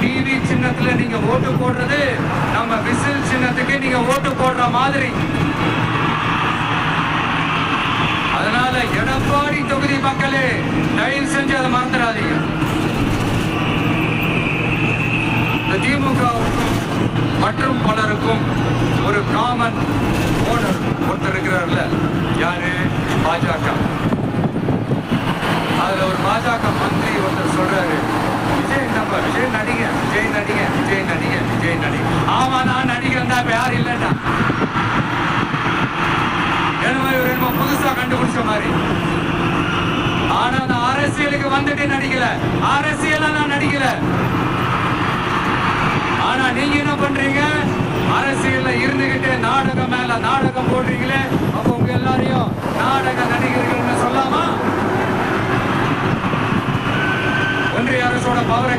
TV சின்னத்துல நீங்க ஓட்டு போடுறது நம்ம விசில் சின்னத்துக்கு நீங்க ஓட்டு போடுற மாதிரி. அதனால எடப்பாடி தொகுதி மக்களே தயவு செஞ்சு அதை மறந்துடாதீங்க. திமுகவுக்கும் மற்றும் பலருக்கும் ஒரு காமன் ஓனர் ஒருத்தர் இருக்கிறார்ல, யாரு? பாஜக. அதுல ஒரு பாஜக மந்திரி ஒருத்தர் சொல்றாரு, விஜய் நடிகை, விஜய் நடிகை, விஜய் நடிகை, விஜய் நடிகை. ஆமா, நான் நடிகன் தான், யார் இல்லைன்னா என்ன புதுசா கண்டுபிடிச்ச மாதிரி. ஆனா நான் அரசியலுக்கு வந்துட்டு நடிக்கல, அரசியல நான் நடிக்கல. ஆனா நீங்க என்ன பண்றீங்க? அரசியல்ல இருந்துகிட்டு நாடகம் மேல நாடகம் போடுறீங்களே, அப்ப உங்க எல்லாரையும் நாடக நடிகர்கள் சொல்லாமா? ஒன்றிய அரசோட பவரை